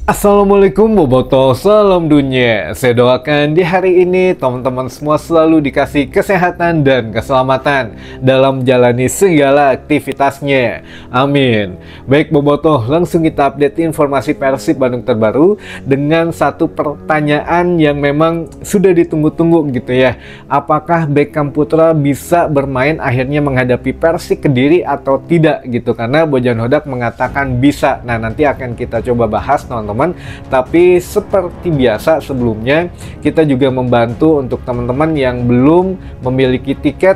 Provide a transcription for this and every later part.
Assalamualaikum Boboto, salam dunia. Saya doakan di hari ini teman-teman semua selalu dikasih kesehatan dan keselamatan dalam menjalani segala aktivitasnya. Amin. Baik Boboto, langsung kita update informasi Persib Bandung terbaru dengan satu pertanyaan yang memang sudah ditunggu-tunggu gitu ya. Apakah Beckham Putra bisa bermain akhirnya menghadapi Persik Kediri atau tidak gitu? Karena Bojan Hodak mengatakan bisa. Nah, nanti akan kita coba bahas teman-teman. Tapi seperti biasa sebelumnya kita juga membantu untuk teman-teman yang belum memiliki tiket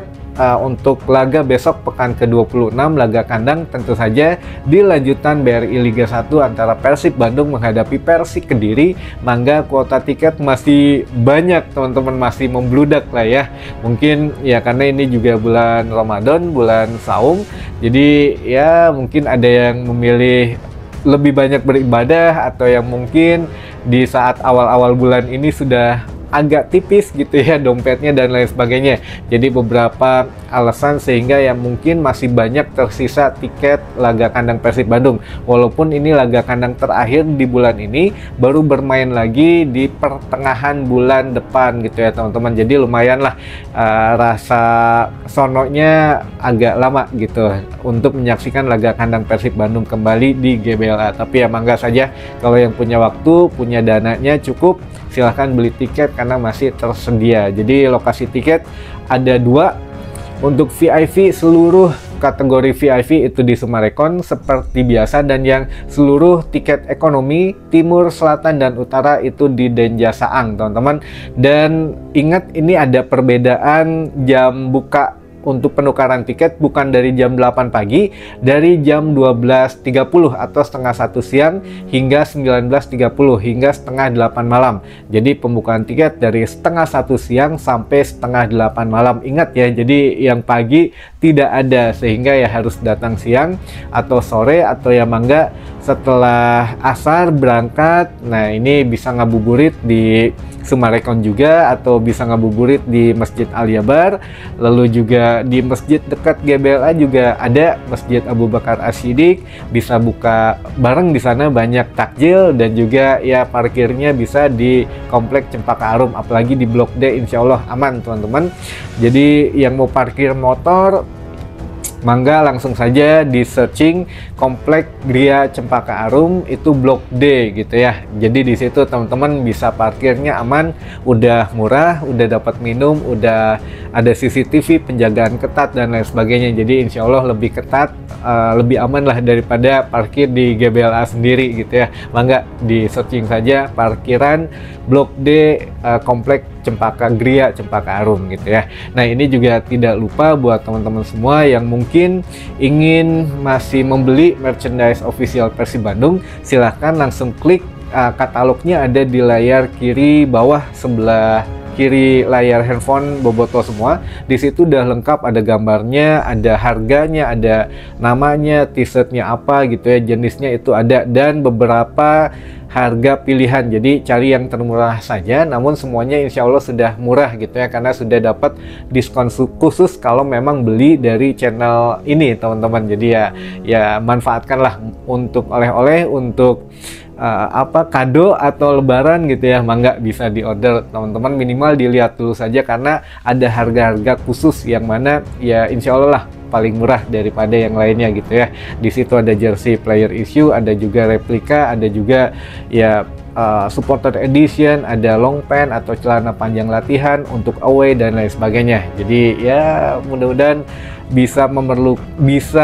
untuk laga besok pekan ke-26 laga kandang, tentu saja di lanjutan BRI Liga 1 antara Persib Bandung menghadapi Persik Kediri. Mangga kuota tiket masih banyak teman-teman, masih membludak lah ya. Mungkin ya karena ini juga bulan Ramadan, bulan Saum, jadi ya mungkin ada yang memilih lebih banyak beribadah, atau yang mungkin di saat awal-awal bulan ini sudah agak tipis gitu ya dompetnya dan lain sebagainya. Jadi beberapa alasan sehingga yang mungkin masih banyak tersisa tiket laga kandang Persib Bandung. Walaupun ini laga kandang terakhir di bulan ini, baru bermain lagi di pertengahan bulan depan gitu ya teman-teman. Jadi lumayan lah rasa sononya agak lama gitu untuk menyaksikan laga kandang Persib Bandung kembali di GBLA. Tapi ya mangga saja, kalau yang punya waktu, punya dananya cukup, silahkan beli tiket karena masih tersedia. Jadi lokasi tiket ada 2 untuk VIP, seluruh kategori VIP itu di Sumarekon seperti biasa, dan yang seluruh tiket ekonomi timur, selatan, dan utara itu di Denja Saang teman-teman. Dan ingat, ini ada perbedaan jam buka untuk penukaran tiket, bukan dari jam 8 pagi, dari jam 12.30 atau setengah 1 siang hingga 19.30 hingga setengah 8 malam. Jadi pembukaan tiket dari setengah 1 siang sampai setengah 8 malam. Ingat ya, jadi yang pagi tidak ada, sehingga ya harus datang siang atau sore, atau ya mangga setelah asar berangkat. Nah, ini bisa ngabuburit di Sumarekon juga, atau bisa ngabuburit di Masjid Al Jabar. Lalu juga di masjid dekat GBLA juga ada Masjid Abu Bakar As-Siddiq, bisa buka bareng di sana, banyak takjil, dan juga ya parkirnya bisa di Komplek Cempaka Arum, apalagi di Blok D insya Allah aman teman-teman. Jadi yang mau parkir motor, mangga langsung saja di searching Komplek Gria Cempaka Arum, itu Blok D gitu ya. Jadi di situ teman-teman bisa parkirnya aman, udah murah, udah dapat minum, udah ada CCTV, penjagaan ketat dan lain sebagainya. Jadi insya Allah lebih ketat, lebih aman lah daripada parkir di GBLA sendiri gitu ya. Mangga di searching saja parkiran Blok D, Komplek Cempaka Gria Cempaka Arum gitu ya. Nah, ini juga tidak lupa buat teman-teman semua yang mungkin ingin masih membeli merchandise official Persib Bandung, silahkan langsung klik katalognya, ada di layar kiri bawah sebelah kiri layar handphone Boboto semua. Di situ udah lengkap, ada gambarnya, ada harganya, ada namanya, t-shirtnya apa gitu ya, jenisnya itu ada, dan beberapa harga pilihan. Jadi cari yang termurah saja, namun semuanya insya Allah sudah murah gitu ya, karena sudah dapat diskon khusus kalau memang beli dari channel ini teman-teman. Jadi ya manfaatkanlah untuk oleh-oleh, untuk kado atau lebaran gitu ya. Mangga bisa diorder teman-teman, minimal dilihat dulu saja, karena ada harga-harga khusus yang mana ya insya Allah lah paling murah daripada yang lainnya gitu ya. Di situ ada jersey player issue, ada juga replika, ada juga ya supporter edition, ada long pant atau celana panjang latihan untuk away dan lain sebagainya. Jadi ya mudah-mudahan bisa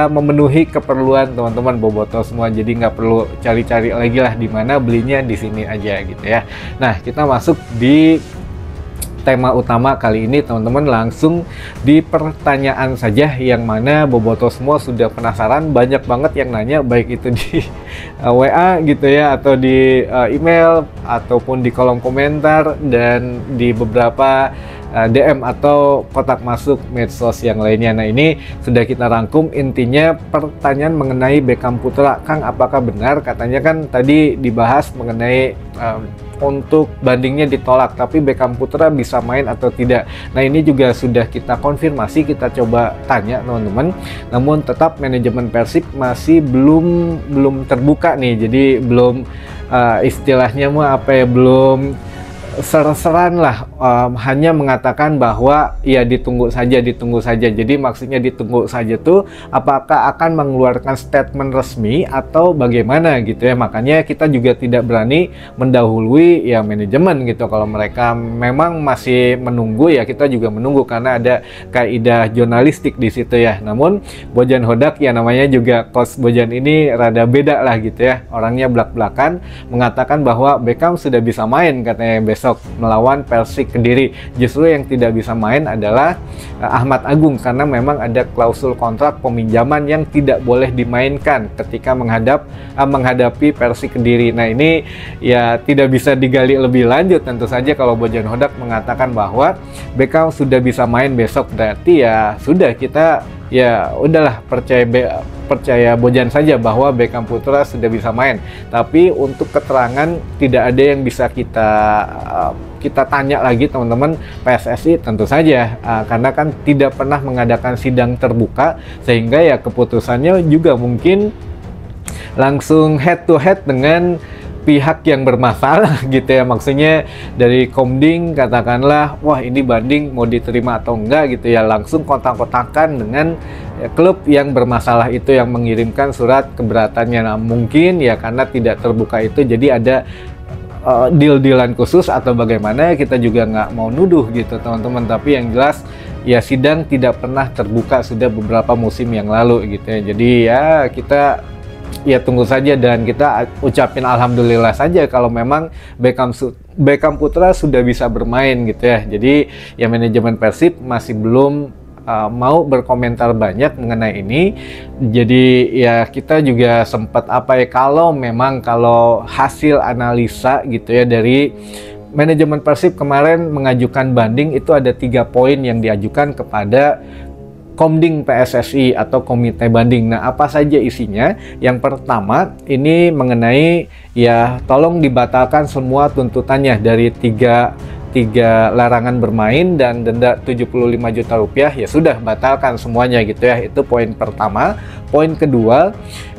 memenuhi keperluan teman-teman Boboto semua. Jadi nggak perlu cari-cari lagi lah di mana belinya, di sini aja gitu ya. Nah, kita masuk di tema utama kali ini teman-teman, langsung di pertanyaan saja, yang mana Boboto semua sudah penasaran, banyak banget yang nanya, baik itu di WA gitu ya, atau di email, ataupun di kolom komentar, dan di beberapa DM atau kotak masuk medsos yang lainnya. Nah, ini sudah kita rangkum, intinya pertanyaan mengenai Beckham Putra. Kang, apakah benar katanya kan tadi dibahas mengenai untuk bandingnya ditolak, tapi Beckham Putra bisa main atau tidak. Nah, ini juga sudah kita konfirmasi, kita coba tanya teman-teman, namun tetap manajemen Persib masih belum terbuka nih, jadi belum istilahnya mah apa ya, belum ser-seran lah, hanya mengatakan bahwa ya ditunggu saja. Jadi maksudnya ditunggu saja tuh apakah akan mengeluarkan statement resmi atau bagaimana gitu ya. Makanya kita juga tidak berani mendahului ya manajemen gitu. Kalau mereka memang masih menunggu ya kita juga menunggu, karena ada kaidah jurnalistik di situ ya. Namun Bojan Hodak ya, namanya juga Coach Bojan ini rada beda lah gitu ya. Orangnya belak-belakan mengatakan bahwa Beckham sudah bisa main katanya besok melawan Persik Kediri. Justru yang tidak bisa main adalah Ahmad Agung, karena memang ada klausul kontrak peminjaman yang tidak boleh dimainkan ketika menghadapi Persik Kediri. Nah ini ya tidak bisa digali lebih lanjut. Tentu saja kalau Bojan Hodak mengatakan bahwa Beckham sudah bisa main besok, berarti ya sudah, kita ya udahlah percaya Bojan saja bahwa Beckham Putra sudah bisa main. Tapi untuk keterangan tidak ada yang bisa kita tanya lagi teman-teman. PSSI tentu saja karena kan tidak pernah mengadakan sidang terbuka, sehingga ya keputusannya juga mungkin langsung head to head dengan pihak yang bermasalah gitu ya. Maksudnya dari Komding katakanlah, wah ini banding mau diterima atau enggak gitu ya, langsung kontak-kontakan dengan klub yang bermasalah itu yang mengirimkan surat keberatannya. Nah mungkin ya karena tidak terbuka itu, jadi ada deal-dealan khusus atau bagaimana, kita juga nggak mau nuduh gitu teman-teman. Tapi yang jelas ya sidang tidak pernah terbuka sudah beberapa musim yang lalu gitu ya. Jadi ya kita ya tunggu saja, dan kita ucapin alhamdulillah saja kalau memang Beckham Putra sudah bisa bermain gitu ya. Jadi ya manajemen Persib masih belum mau berkomentar banyak mengenai ini. Jadi ya kita juga sempat kalau hasil analisa gitu ya dari manajemen Persib kemarin mengajukan banding, itu ada 3 poin yang diajukan kepada Komding PSSI atau Komite Banding. Nah, apa saja isinya? Yang pertama, ini mengenai ya tolong dibatalkan semua tuntutannya dari tiga larangan bermain dan denda 75 juta rupiah. Ya sudah, batalkan semuanya gitu ya. Itu poin pertama. Poin kedua,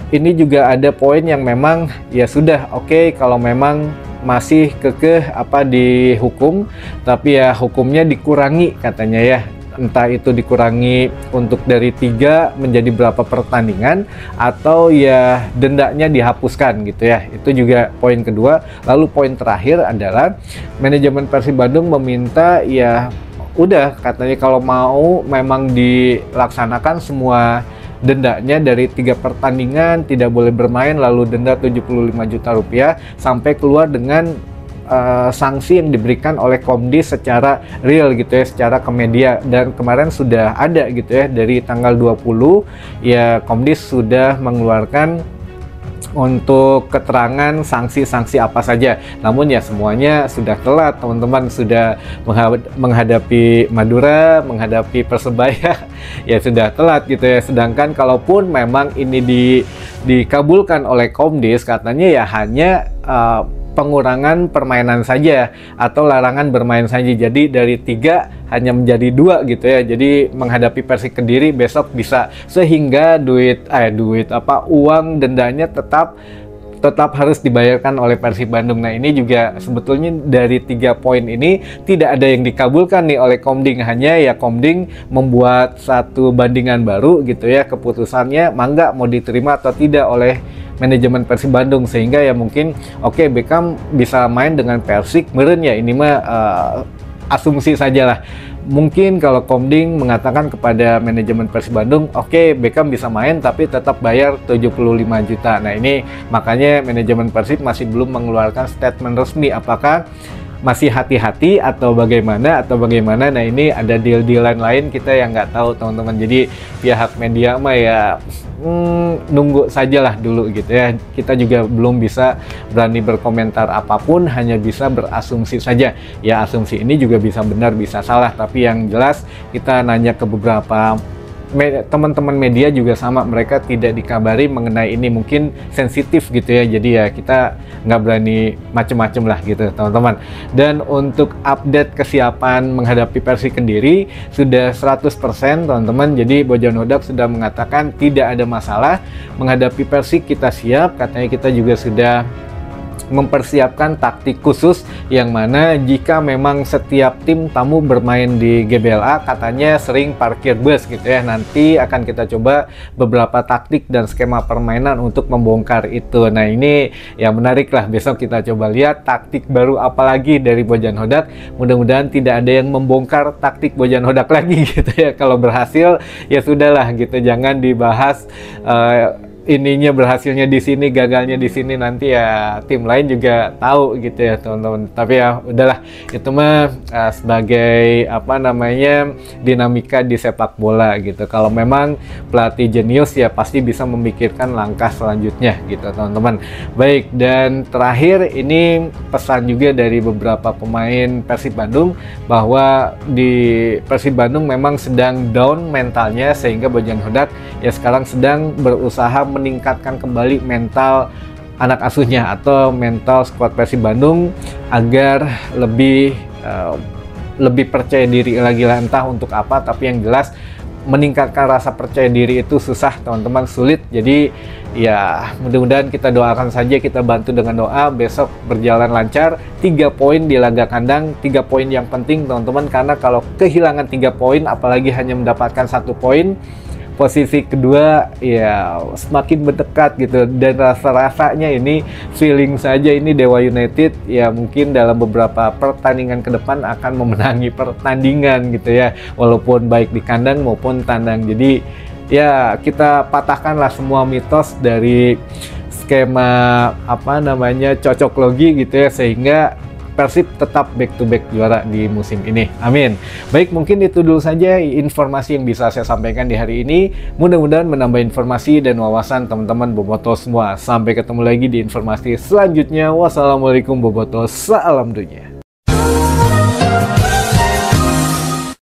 ini juga ada poin yang memang ya sudah oke, kalau memang masih kekeh dihukum, tapi ya hukumnya dikurangi katanya ya. Entah itu dikurangi untuk dari 3 menjadi berapa pertandingan, atau ya dendanya dihapuskan gitu ya. Itu juga poin kedua. Lalu poin terakhir adalah manajemen Persib Bandung meminta ya udah, katanya kalau mau memang dilaksanakan semua dendanya dari 3 pertandingan, tidak boleh bermain, lalu denda 75 juta rupiah, sampai keluar dengan sanksi yang diberikan oleh Komdis secara real gitu ya, secara ke media. Dan kemarin sudah ada gitu ya, dari tanggal 20 ya Komdis sudah mengeluarkan untuk keterangan sanksi-sanksi apa saja. Namun ya semuanya sudah telat teman-teman, sudah menghadapi Madura, menghadapi Persebaya ya sudah telat gitu ya. Sedangkan kalaupun memang ini dikabulkan oleh Komdis, katanya ya hanya pengurangan permainan saja atau larangan bermain saja. Jadi dari 3 hanya menjadi 2 gitu ya. Jadi menghadapi Persik Kediri besok bisa, sehingga uang dendanya tetap harus dibayarkan oleh Persib Bandung. Nah ini juga sebetulnya dari 3 poin ini tidak ada yang dikabulkan nih oleh Komding. Hanya ya Komding membuat satu bandingan baru gitu ya, keputusannya mangga mau diterima atau tidak oleh manajemen Persib Bandung, sehingga ya mungkin oke, Beckham bisa main dengan Persik meureun ya. Ini mah asumsi sajalah. Mungkin kalau Komding mengatakan kepada manajemen Persib Bandung, oke, Beckham bisa main tapi tetap bayar 75 juta. Nah ini makanya manajemen Persib masih belum mengeluarkan statement resmi apakah masih hati-hati atau bagaimana. Nah ini ada deal-dealan lain kita yang nggak tahu teman-teman. Jadi pihak media mah ya nunggu sajalah dulu gitu ya. Kita juga belum bisa berani berkomentar apapun, hanya bisa berasumsi saja. Ya asumsi ini juga bisa benar bisa salah, tapi yang jelas kita nanya ke beberapa teman-teman media juga sama, mereka tidak dikabari mengenai ini, mungkin sensitif gitu ya. Jadi ya kita nggak berani macem-macem lah gitu teman-teman. Dan untuk update kesiapan menghadapi Persik Kediri sudah 100% teman-teman. Jadi Bojan Hodak sudah mengatakan tidak ada masalah menghadapi Persik, kita siap. Katanya kita juga sudah mempersiapkan taktik khusus yang mana jika memang setiap tim tamu bermain di GBLA katanya sering parkir bus gitu ya. Nanti akan kita coba beberapa taktik dan skema permainan untuk membongkar itu. Nah ini ya menarik lah, besok kita coba lihat taktik baru apalagi dari Bojan Hodak. Mudah-mudahan tidak ada yang membongkar taktik Bojan Hodak lagi gitu ya. Kalau berhasil ya sudahlah gitu, jangan dibahas ininya berhasilnya di sini, gagalnya di sini, nanti ya tim lain juga tahu gitu ya teman-teman. Tapi ya udahlah, itu mah sebagai apa namanya dinamika di sepak bola gitu. Kalau memang pelatih jenius ya pasti bisa memikirkan langkah selanjutnya gitu teman-teman. Baik, dan terakhir ini pesan juga dari beberapa pemain Persib Bandung bahwa di Persib Bandung memang sedang down mentalnya, sehingga Bojan Hodak ya sekarang sedang berusaha meningkatkan kembali mental anak asuhnya atau mental skuad Persib Bandung agar lebih percaya diri lagi lah, entah untuk apa, tapi yang jelas meningkatkan rasa percaya diri itu susah teman-teman, sulit. Jadi ya mudah-mudahan kita doakan saja, kita bantu dengan doa, besok berjalan lancar, 3 poin di laga kandang, 3 poin yang penting teman-teman, karena kalau kehilangan 3 poin apalagi hanya mendapatkan 1 poin, posisi kedua ya semakin mendekat gitu. Dan rasa-rasanya ini, feeling saja ini Dewa United ya mungkin dalam beberapa pertandingan ke depan akan memenangi pertandingan gitu ya, walaupun baik di kandang maupun tandang. Jadi ya kita patahkanlah semua mitos dari skema apa namanya cocok logi gitu ya, sehingga Persib tetap back to back juara di musim ini. Amin. Baik, mungkin itu dulu saja informasi yang bisa saya sampaikan di hari ini. Mudah-mudahan menambah informasi dan wawasan teman-teman Boboto semua. Sampai ketemu lagi di informasi selanjutnya. Wassalamualaikum Boboto, salam dunia.